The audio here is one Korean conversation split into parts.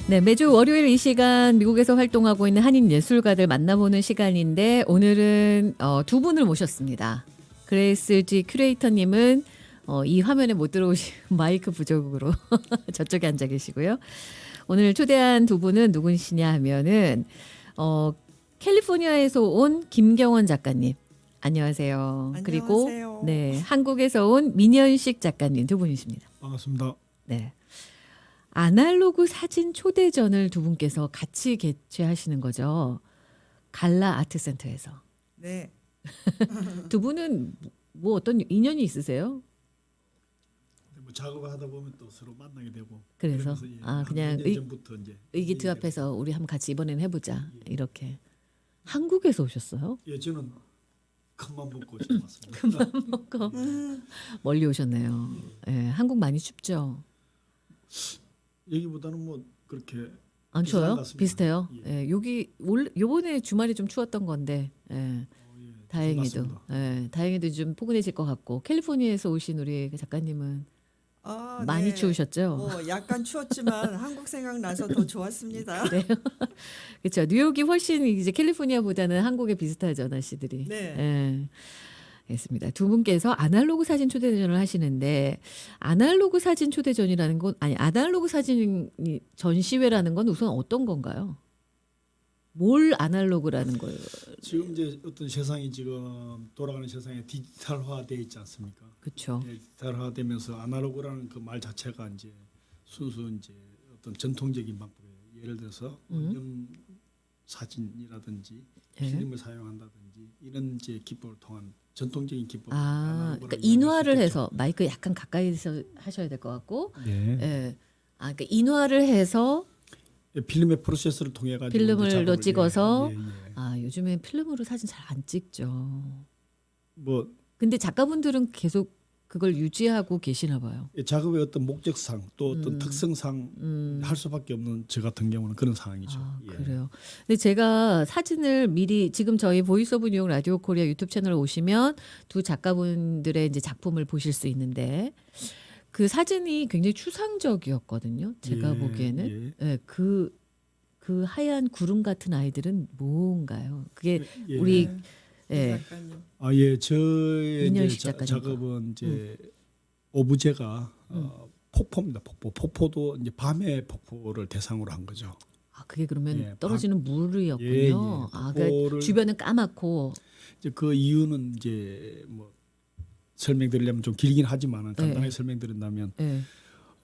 네, 매주 월요일 이 시간 미국에서 활동하고 있는 한인 예술가들 만나보는 시간인데 오늘은 두 분을 모셨습니다. 그레이스 G 큐레이터님은 이 화면에 못 들어오신 마이크 부족으로 저쪽에 앉아 계시고요. 오늘 초대한 두 분은 누구시냐 하면은 캘리포니아에서 온 김경원 작가님. 안녕하세요. 그리고 안녕하세요. 네, 한국에서 온 민현식 작가님 두 분이십니다. 반갑습니다. 네. 아날로그 사진 초대전을 두 분께서 같이 개최하시는 거죠. 갈라 아트센터에서. 네, 두 분은 뭐 어떤 인연이 있으세요? 뭐 작업을 하다 보면 또 서로 만나게 되고. 그래서 그러면서 예, 아 그냥 몇 년 전부터 이제 의기투합해서 우리 한번 같이 이번에는 해보자 이렇게. 한국에서 오셨어요? 예, 저는 큰맘 먹고 지금 왔습니다. 먹고 멀리 오셨네요. 예, 한국 많이 춥죠? 여기보다는 뭐 그렇게 안 비슷한 추워요? 것 같습니다. 비슷해요. 예. 예, 여기 요번에 주말이 좀 추웠던 건데. 예. 예, 다행히도, 맞습니다. 예, 다행히도 좀 포근해질 것 같고 캘리포니아에서 오신 우리 작가님은 아, 많이 네. 추우셨죠? 약간 추웠지만 한국 생각나서 더 좋았습니다. 네, 그렇죠. 뉴욕이 훨씬 이제 캘리포니아보다는 한국에 비슷하죠 날씨들이. 네. 예, 알겠습니다. 두 분께서 아날로그 사진 초대전을 하시는데 아날로그 사진 초대전이라는 건 아니 아날로그 사진 전시회라는 건 우선 어떤 건가요? 뭘 아날로그라는 거예요? 지금 이제 어떤 세상이 지금 돌아가는 세상에 디지털화돼 있지 않습니까? 그렇죠. 예, 디지털화되면서 아날로그라는 그 말 자체가 이제 순수 이제 어떤 전통적인 방법에 예를 들어서 원형 사진이라든지 예. 필름을 사용한다든지 이런 이제 기법을 통한 전통적인 기법. 아, 그러니까 인화를 해서 마이크 약간 가까이서 하셔야 될 것 같고, 네. 예, 아, 그러니까 인화를 해서 필름의 프로세스를 통해 가지고 필름으로 찍어서, 예. 아, 요즘에 필름으로 사진 잘 안 찍죠. 뭐 근데 작가분들은 계속 그걸 유지하고 계시나 봐요. 작업의 어떤 목적상 또 어떤 특성상 할 수밖에 없는 저 같은 경우는 그런 상황이죠. 아, 예. 그래요. 근데 제가 사진을 미리 지금 저희 보이스 오브 뉴욕 라디오 코리아 유튜브 채널 오시면 두 작가분들의 이제 작품을 보실 수 있는데 그 사진이 굉장히 추상적이었거든요. 제가 예, 보기에는. 예, 그 하얀 구름 같은 아이들은 뭔가요? 그게 예. 우리 네, 예. 작가님. 아, 예, 저의 민현식 이제 작가님 작업은 이제 오브제가 폭포입니다. 폭포도 이제 밤의 폭포를 대상으로 한 거죠. 아, 그게 그러면 예, 떨어지는 물이었군요. 예, 예. 아, 그러니까 폭포를- 주변은 까맣고 이제 그 이유는 이제 뭐 설명드리려면 좀 길긴 하지만은 간단하게 예. 설명드린다면 예.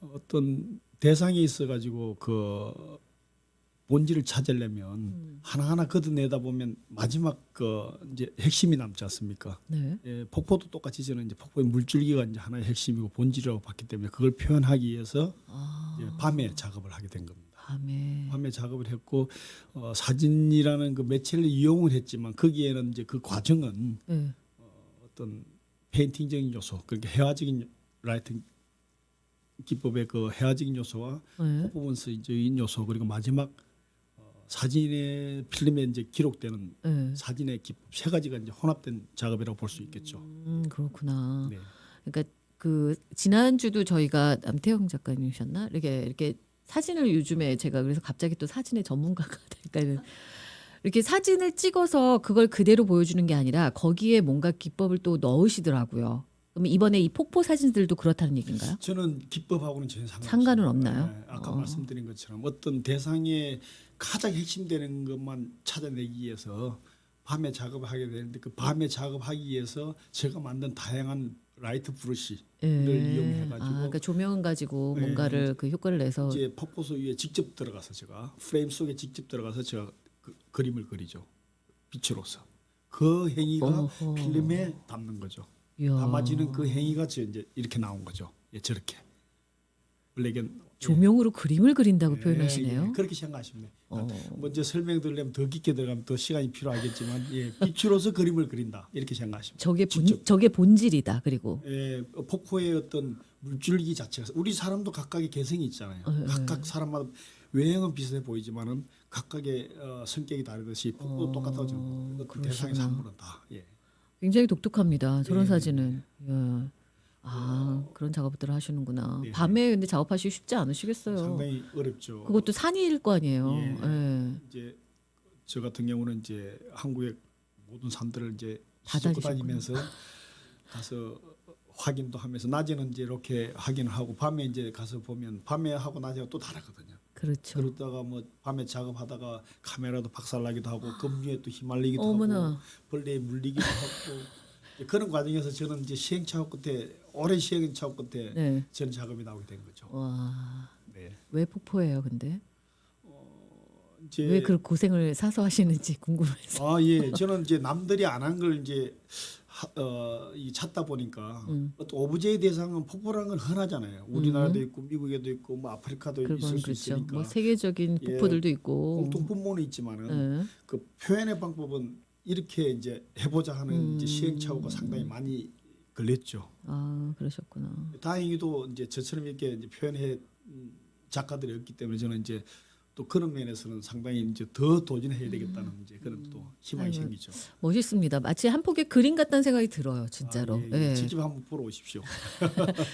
어떤 대상이 있어가지고 그 본질을 찾으려면 하나하나 걷어내다 보면 마지막 그 이제 핵심이 남지 않습니까? 네. 예, 폭포도 똑같이 저는 이제 폭포의 물줄기가 이제 하나의 핵심이고 본질이라고 봤기 때문에 그걸 표현하기 위해서 이제 밤에 작업을 하게 된 겁니다. 밤에 작업을 했고 사진이라는 그 매체를 이용을 했지만 거기에는 이제 그 과정은 예. 어떤 페인팅적인 요소, 그러니까 회화적인 라이팅 기법의 그 회화적인 요소와 예. 퍼포먼스적인 요소 그리고 마지막 사진의 필름에 이제 기록되는 예. 사진의 기법 세 가지가 이제 혼합된 작업이라고 볼 수 있겠죠. 그렇구나. 네. 그러니까 그 지난주도 저희가 남태영 작가님이셨나 이렇게 사진을 요즘에 제가 그래서 갑자기 또 사진의 전문가가 될까는 이렇게 사진을 찍어서 그걸 그대로 보여주는 게 아니라 거기에 뭔가 기법을 또 넣으시더라고요. 그럼 이번에 이 폭포 사진들도 그렇다는 얘기인가요? 저는 기법하고는 전혀 상관은 없나요? 네, 아까 말씀드린 것처럼 어떤 대상의 가장 핵심되는 것만 찾아내기 위해서 밤에 작업을 하게 되는데 그 밤에 작업하기 위해서 제가 만든 다양한 라이트 브러쉬를 이용해가지고 아, 그러니까 조명 가지고 예, 뭔가를 그 효과를 내서 이제 폭포수 위에 직접 들어가서 제가 프레임 속에 직접 들어가서 제가 그 그림을 그리죠. 빛으로서 그 행위가 어허. 필름에 담는 거죠. 이야. 담아지는 그 행위가 이제 이렇게 나온 거죠. 예, 저렇게 원래 이게 조명으로 그림을 그린다고 예, 표현하시네요. 예, 그렇게 생각하시면 돼요. 먼저 설명드리려면 더 깊게 들어가면 더 시간이 필요하겠지만 예, 빛으로서 그림을 그린다 이렇게 생각하시면 돼요. 직접. 저게 본질이다. 그리고 예, 폭포의 어떤 물줄기 자체가 우리 사람도 각각의 개성이 있잖아요. 각각 사람마다 외형은 비슷해 보이지만은 각각의 성격이 다르듯이 폭포도 똑같다고 저는 어떤 대상의 그러시구나. 산물은 다. 예. 굉장히 독특합니다. 저런 예. 사진은. 예. 그런 작업들을 하시는구나. 네. 밤에 근데 작업하시기 쉽지 않으시겠어요. 상당히 어렵죠. 그것도 산일 거 아니에요. 예. 예. 이제 저 같은 경우는 이제 한국의 모든 산들을 이제 다 뒤적고 다니셨구나. 다니면서 가서 확인도 하면서 낮에는 이제 이렇게 확인을 하고 밤에 이제 가서 보면 밤에 하고 낮에 또 다르거든요. 그렇죠. 그러다가 뭐 밤에 작업하다가 카메라도 박살나기도 하고 급류에 또 휘말리기도 어머나. 하고 벌레에 물리기도 하고 그런 과정에서 저는 이제 시행착오 끝에 오랜 시행착오 끝에 네. 저는 작업이 나오게 된 거죠. 와. 네. 왜 폭포예요, 근데? 이제 왜 그런 고생을 사서 하시는지 궁금해서. 예. 저는 이제 남들이 안 한 걸 이제 이 찾다 보니까 또 오브제의 대상은 폭포라는 건 흔하잖아요. 우리나라도 있고 미국에도 있고 뭐 아프리카도 있을 그건 수 그렇죠. 있으니까 뭐 세계적인 예, 폭포들도 있고. 공통분모는 있지만은 예. 그 표현의 방법은 이렇게 이제 해보자 하는 이제 시행착오가 상당히 많이 걸렸죠. 그러셨구나. 다행히도 이제 저처럼 이렇게 이제 표현해 작가들이 없기 때문에 저는 이제 또 그런 면에서는 상당히 이제 더 도전해야 되겠다는 이제 그런 또 희망이 아이고, 생기죠. 멋있습니다. 마치 한 폭의 그림 같다는 생각이 들어요, 진짜로. 예. 예. 직접 한번 보러 오십시오.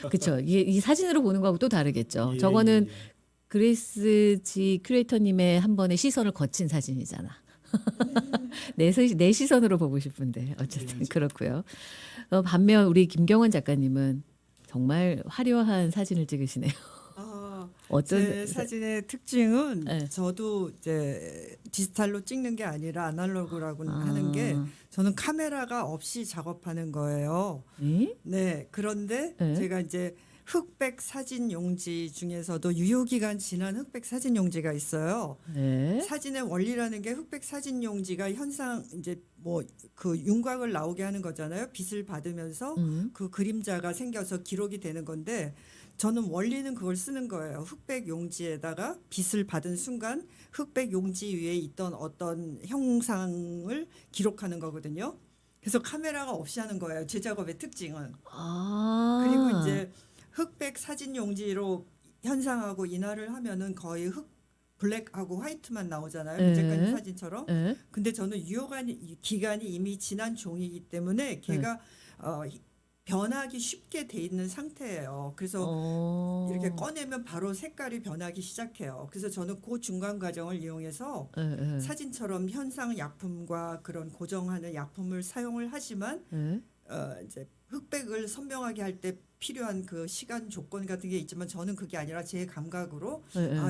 그렇죠. 이 사진으로 보는 거하고 또 다르겠죠. 예, 저거는 예, 예. 그레이스 G 큐레이터님의 한 번의 시선을 거친 사진이잖아. 내 시선으로 보고 싶은데 어쨌든 그렇고요. 반면 우리 김경원 작가님은 정말 화려한 사진을 찍으시네요. 어떤 제 사진의 특징은 네. 저도 이제 디지털로 찍는 게 아니라 아날로그라고 하는 게 저는 카메라가 없이 작업하는 거예요. 네? 네. 그런데 네. 제가 이제 흑백 사진 용지 중에서도 유효기간 지난 흑백 사진 용지가 있어요. 네. 사진의 원리라는 게 흑백 사진 용지가 현상 이제 뭐 그 윤곽을 나오게 하는 거잖아요. 빛을 받으면서 그 그림자가 생겨서 기록이 되는 건데 저는 원리는 그걸 쓰는 거예요. 흑백 용지에다가 빛을 받은 순간 흑백 용지 위에 있던 어떤 형상을 기록하는 거거든요. 그래서 카메라가 없이 하는 거예요. 제 작업의 특징은. 그리고 이제 흑백 사진 용지로 현상하고 인화를 하면은 거의 블랙하고 화이트만 나오잖아요. 네. 이제까지 사진처럼. 네. 근데 저는 기간이 이미 지난 종이기 때문에 걔가 변하기 쉽게 돼 있는 상태예요. 그래서 이렇게 꺼내면 바로 색깔이 변하기 시작해요. 그래서 저는 그 중간 과정을 이용해서 사진처럼 현상 약품과 그런 고정하는 약품을 사용을 하지만 이제 흑백을 선명하게 할 때 필요한 그 시간 조건 같은 게 있지만 저는 그게 아니라 제 감각으로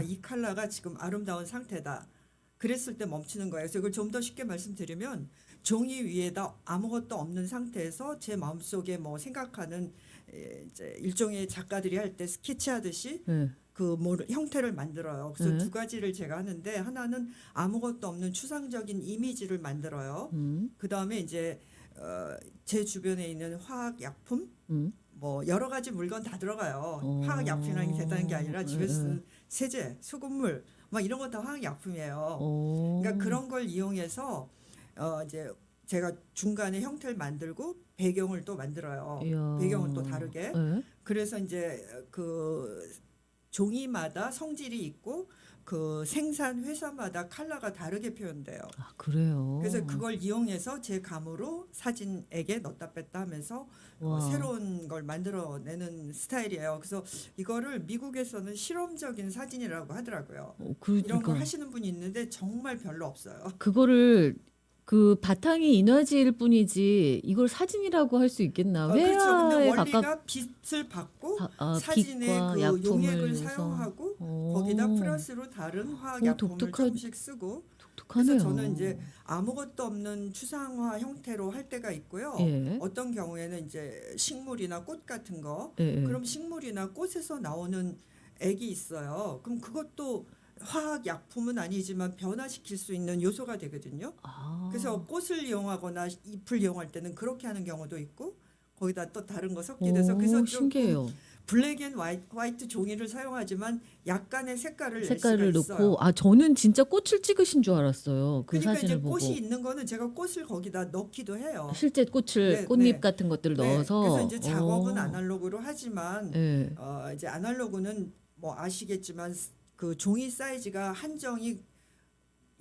이 컬러가 지금 아름다운 상태다. 그랬을 때 멈추는 거예요. 그래서 이걸 좀 더 쉽게 말씀드리면 종이 위에다 아무것도 없는 상태에서 제 마음속에 뭐 생각하는 이제 일종의 작가들이 할 때 스케치하듯이 그 형태를 만들어요. 그래서 두 가지를 제가 하는데 하나는 아무것도 없는 추상적인 이미지를 만들어요. 그다음에 이제 제 주변에 있는 화학 약품 뭐 여러 가지 물건 다 들어가요. 화학 약품이라는 게 대단한 게 아니라 집에서 쓰는 세제, 소금물 막 이런 거 다 화학 약품이에요. 그러니까 그런 걸 이용해서 이제 제가 중간에 형태를 만들고 배경을 또 만들어요. 이야. 배경을 또 다르게. 네. 그래서 이제 그 종이마다 성질이 있고 그 생산 회사마다 컬러가 다르게 표현돼요. 그래요. 그래서 그걸 이용해서 제 감으로 사진에게 넣다 뺐다 하면서 새로운 걸 만들어내는 스타일이에요. 그래서 이거를 미국에서는 실험적인 사진이라고 하더라고요. 그러니까. 이런 걸 하시는 분이 있는데 정말 별로 없어요. 그거를 그 바탕이 인화지일 뿐이지 이걸 사진이라고 할 수 있겠나? 그렇죠. 근데 회화에 원리가 빛을 받고 사진에 빛과 그 약품을 용액을 넣어서. 사용하고 거기다 플러스로 다른 화학 약품을 조금씩 쓰고 독특하네요. 그래서 저는 이제 아무것도 없는 추상화 형태로 할 때가 있고요. 어떤 경우에는 이제 식물이나 꽃 같은 거 그럼 식물이나 꽃에서 나오는 액이 있어요. 그럼 그것도 화학 약품은 아니지만 변화시킬 수 있는 요소가 되거든요. 그래서 꽃을 이용하거나 잎을 이용할 때는 그렇게 하는 경우도 있고 거기다 또 다른 거 섞기도 해서 그래서 신기해요. 블랙 앤 화이트 종이를 사용하지만 약간의 색깔을 낼 색깔을 수가 있어요. 넣고 저는 진짜 꽃을 찍으신 줄 알았어요. 그 그러니까 사진을 이제 보고. 꽃이 있는 거는 제가 꽃을 거기다 넣기도 해요. 실제 꽃을 꽃잎 같은 것들을 넣어서. 그래서 이제 작업은 아날로그로 하지만 네. 이제 아날로그는 뭐 아시겠지만 그 종이 사이즈가 한정이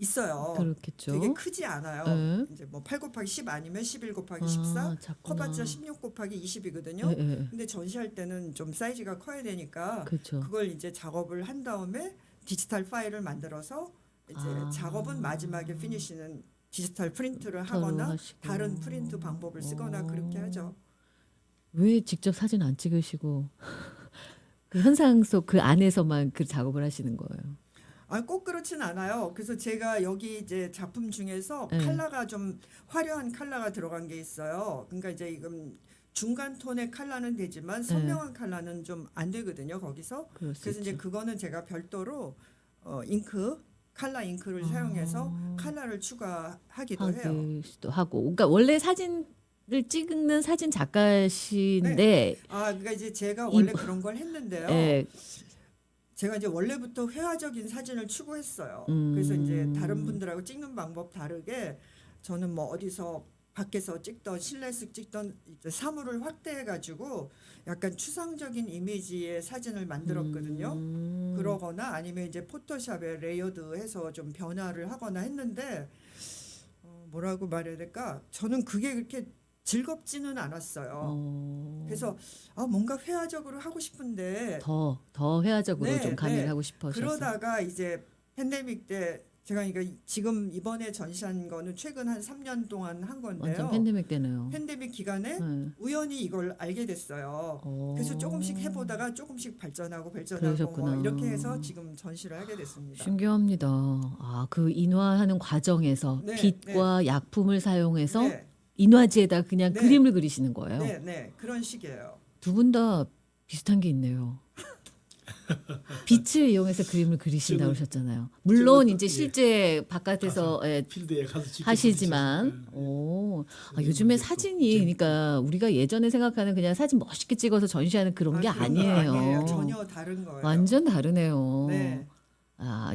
있어요. 그렇겠죠. 되게 크지 않아요. 예. 이제 뭐 8 곱하기 10 아니면 11 곱하기 14, 작구나. 커봤자 16 곱하기 20이거든요. 예, 예. 근데 전시할 때는 좀 사이즈가 커야 되니까 그렇죠. 그걸 이제 작업을 한 다음에 디지털 파일을 만들어서 이제 아. 작업은 마지막에 피니시는 디지털 프린트를 디지털로 하거나 하시고. 다른 프린트 방법을 쓰거나 그렇게 하죠. 왜 직접 사진 안 찍으시고 그 현상 속 그 안에서만 그 작업을 하시는 거예요? 아, 꼭 그렇진 않아요. 그래서 제가 여기 이제 작품 중에서 네. 컬러가 좀 화려한 컬러가 들어간 게 있어요. 그러니까 이제 이건 중간 톤의 컬러는 되지만 선명한 컬러는 좀 안 되거든요. 거기서. 그럴 수 그래서 이제 있죠. 그거는 제가 별도로 잉크, 컬러 잉크를 사용해서 컬러를 추가하기도 해요. 하기도 하고. 그러니까 원래 사진을 찍는 사진 작가신데 아, 그러니까 이제 제가 이- 원래 그런 걸 했는데요. 예, 제가 이제 원래부터 회화적인 사진을 추구했어요. 음. 그래서 이제 다른 분들하고 찍는 방법 다르게 저는 뭐 어디서 밖에서 찍던 실내에서 찍던 이제 사물을 확대해 가지고 약간 추상적인 이미지의 사진을 만들었거든요. 그러거나 아니면 이제 포토샵에 레이어드해서 좀 변화를 하거나 했는데 뭐라고 말해야 될까? 저는 그게 그렇게 즐겁지는 않았어요. 그래서 뭔가 회화적으로 하고 싶은데 더 회화적으로 네, 좀 가미를 네. 하고 싶어서. 그러다가 이제 팬데믹 때 제가 그러니까 지금 이번에 전시한 거는 최근 한 3년 동안 한 완전 건데요. 팬데믹 때네요. 팬데믹 기간에 네. 우연히 이걸 알게 됐어요. 그래서 조금씩 해보다가 조금씩 발전하고 그러셨구나. 뭐 이렇게 해서 지금 전시를 하게 됐습니다. 신기합니다. 아, 그 인화하는 과정에서 네, 빛과 약품을 사용해서 네, 인화지에다 그냥 네. 그림을 그리시는 거예요. 네, 네, 그런 식이에요. 두 분 다 비슷한 게 있네요. 빛을 이용해서 그림을 그리신다고 저는- 하셨잖아요. 물론 저는 이제 예. 실제 바깥에서 필드에 가서 직접 하시지만, 부딪혀서, 예. 요즘에 또 사진이 재밌고. 그러니까 우리가 예전에 생각하는 그냥 사진 멋있게 찍어서 전시하는 그런 게 그런 거 아니에요. 전혀 다른 거예요. 완전 다르네요. 네.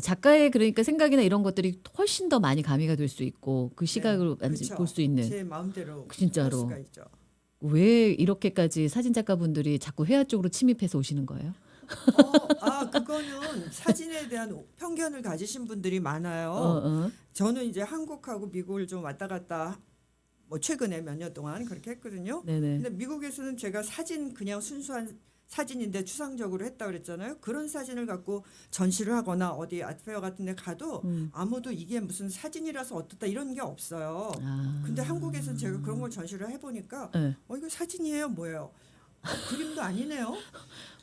작가의 그러니까 생각이나 이런 것들이 훨씬 더 많이 가미가 될 수 있고 그 시각으로 그렇죠. 볼 수 있는. 제 마음대로 진짜로. 할 수가 있죠. 왜 이렇게까지 사진 작가분들이 자꾸 회화 쪽으로 침입해서 오시는 거예요? 그거는 사진에 대한 편견을 가지신 분들이 많아요. 어. 저는 이제 한국하고 미국을 좀 왔다 갔다 뭐 최근에 몇 년 동안 그렇게 했거든요. 네네. 근데 미국에서는 제가 사진 그냥 순수한 사진인데 추상적으로 했다 그랬잖아요. 그런 사진을 갖고 전시를 하거나 어디 아트페어 같은 데 가도 아무도 이게 무슨 사진이라서 어떻다 이런 게 없어요. 근데 한국에서는 제가 그런 걸 전시를 해보니까 네. 이거 사진이에요 뭐예요? 그림도 아니네요.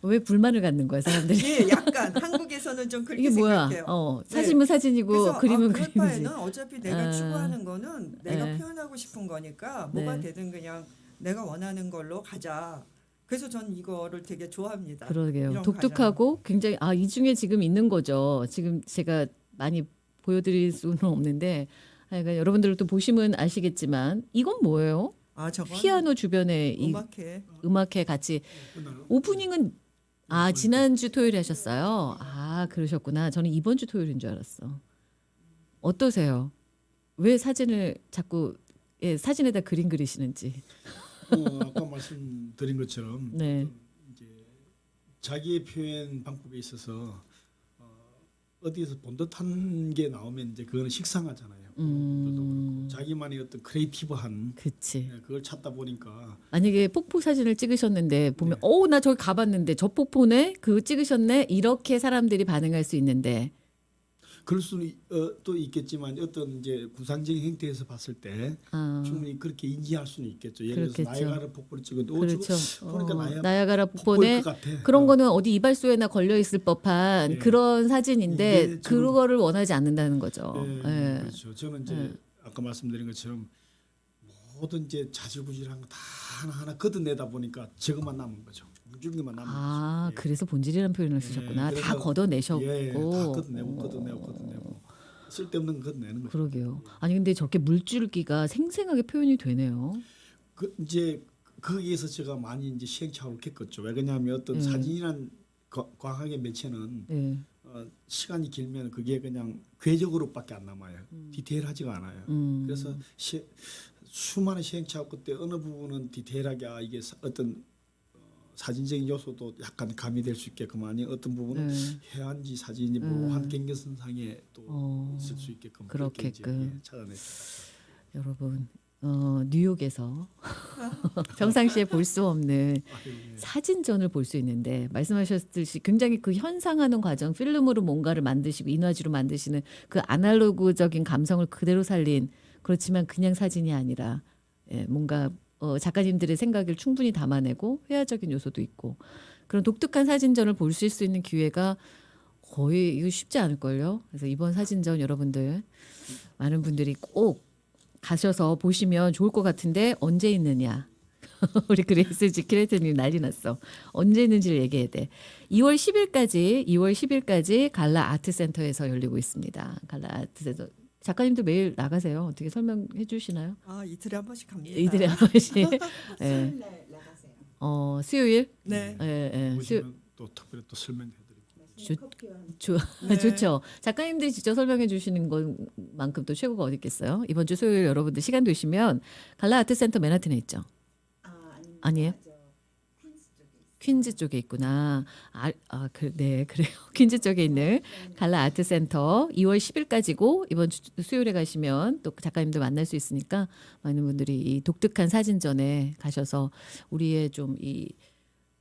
왜 불만을 갖는 거야 사람들이? 예, 약간 한국에서는 좀 그렇게 이게 뭐야? 생각해요. 사진은 사진이고 그래서 그림은 그럴 그림이지. 바에는 어차피 내가 아. 추구하는 거는 내가 네. 표현하고 싶은 거니까 뭐가 네. 되든 그냥 내가 원하는 걸로 가자. 그래서 전 이거를 되게 좋아합니다. 그러게요. 이런 독특하고 굉장히 이 중에 지금 있는 거죠. 지금 제가 많이 보여드릴 수는 없는데, 그러니까 여러분들 또 보시면 아시겠지만 이건 뭐예요? 저건 피아노 주변에 이 음악회. 음악회 같이 오프닝은 지난주 토요일에 하셨어요. 그러셨구나. 저는 이번 주 토요일인 줄 알았어. 어떠세요? 왜 사진을 자꾸 사진에다 그림 그리시는지. 아까 말씀드린 것처럼 네. 이제 자기의 표현 방법에 있어서 어디에서 본 듯한 게 나오면 이제 그거는 식상하잖아요. 저도 그렇고 자기만의 어떤 크리에이티브한 그치. 그걸 찾다 보니까 만약에 폭포 사진을 찍으셨는데 보면 나 저기 가봤는데 저 폭포네 그거 찍으셨네 이렇게 사람들이 반응할 수 있는데 그럴 수는 또 있겠지만 어떤 이제 구상적인 형태에서 봤을 때 충분히 그렇게 인지할 수는 있겠죠. 예를 들어서 그렇겠죠. 나이아가라 폭포를 찍었는데 그렇죠. 보니까 나야가라 폭포일 폭포네 것 같아. 그런 거는 어디 이발소에나 걸려 있을 법한 네. 그런 사진인데 이게 저는- 그거를 원하지 않는다는 거죠. 네, 예. 그렇죠. 저는 이제 아까 말씀드린 것처럼 모든 이제 자질구질한 거 다 하나하나 걷어내다 보니까 저것만 남은 거죠. 물줄기만 남은 거죠. 예. 그래서 본질이라는 표현을 쓰셨구나. 그래서- 다 걷어내셨고. 다 걷어내고 쓸데없는 거 걷어내는 거죠. 그러게요. 아니 근데 저렇게 물줄기가 생생하게 표현이 되네요. 이제 거기에서 제가 많이 이제 시행착오를 겪었죠. 왜 그러냐면 어떤 사진이란 과학의 매체는 네. 시간이 길면 그게 그냥 궤적으로밖에 안 남아요. 디테일하지가 않아요. 그래서 수많은 시행착오 끝에 어느 부분은 디테일하게 이게 어떤 사진적인 요소도 약간 가미될 수 있게끔 아니 어떤 부분은 네. 해안지 사진이 뭐 환경계선상에 또 있을 수 있게끔 그렇게 이제, 그렇게끔. 찾아냈습니다. 여러분 뉴욕에서 평상시에 볼 수 없는 예. 사진전을 볼 수 있는데 말씀하셨듯이 굉장히 그 현상하는 과정 필름으로 뭔가를 만드시고 인화지로 만드시는 그 아날로그적인 감성을 그대로 살린 그렇지만 그냥 사진이 아니라 뭔가 작가님들의 생각을 충분히 담아내고 회화적인 요소도 있고 그런 독특한 사진전을 볼 수 있는 기회가 거의 이거 쉽지 않을걸요. 그래서 이번 사진전 여러분들 많은 분들이 꼭 가셔서 보시면 좋을 것 같은데 언제 있느냐. 우리 그레이스 크레이터님 난리 났어. 언제 있는지를 얘기해야 돼. 2월 10일까지 갈라 아트센터에서 열리고 있습니다. 갈라 아트센터. 작가님도 매일 나가세요. 어떻게 설명해 주시나요? 이틀에 한 번씩 갑니다. 이들의 한 번씩. 예. 수요일 날 나가세요. 수요일? 네. 예. 보시면 또 특별히 또 설명해드리고 커피와 함께. 네. 좋죠. 작가님들이 직접 설명해 주시는 것만큼 또 최고가 어디 있겠어요? 이번 주 수요일 여러분들 시간 되시면 갈라 아트센터 맨하튼에 있죠. 아니에요? 퀸즈 쪽에 있구나. 네, 그래요. 퀸즈 쪽에 있는 갈라 아트센터 2월 10일까지고 이번 주 수요일에 가시면 또 작가님들 만날 수 있으니까 많은 분들이 이 독특한 사진전에 가셔서 우리의 좀 이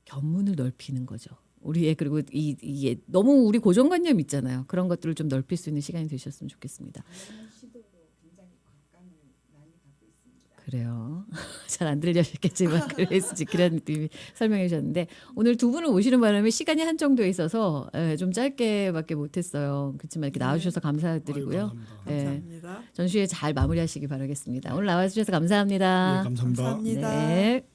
견문을 넓히는 거죠. 우리의 그리고 이게 너무 우리 고정관념 있잖아요. 그런 것들을 좀 넓힐 수 있는 시간이 되셨으면 좋겠습니다. 시도로 굉장히 곽감을 많이 갖고 있습니다. 그래요. 잘 안 들려셨겠지만 그래서 그런 느낌이 설명해 주셨는데 오늘 두 분을 모시는 바람에 시간이 한정돼 있어서 좀 짧게밖에 못했어요. 그렇지만 이렇게 나와주셔서 감사드리고요. 아이고, 감사합니다. 예, 감사합니다. 전시회 잘 마무리하시기 바라겠습니다. 오늘 나와주셔서 감사합니다. 예, 감사합니다. 감사합니다. 네.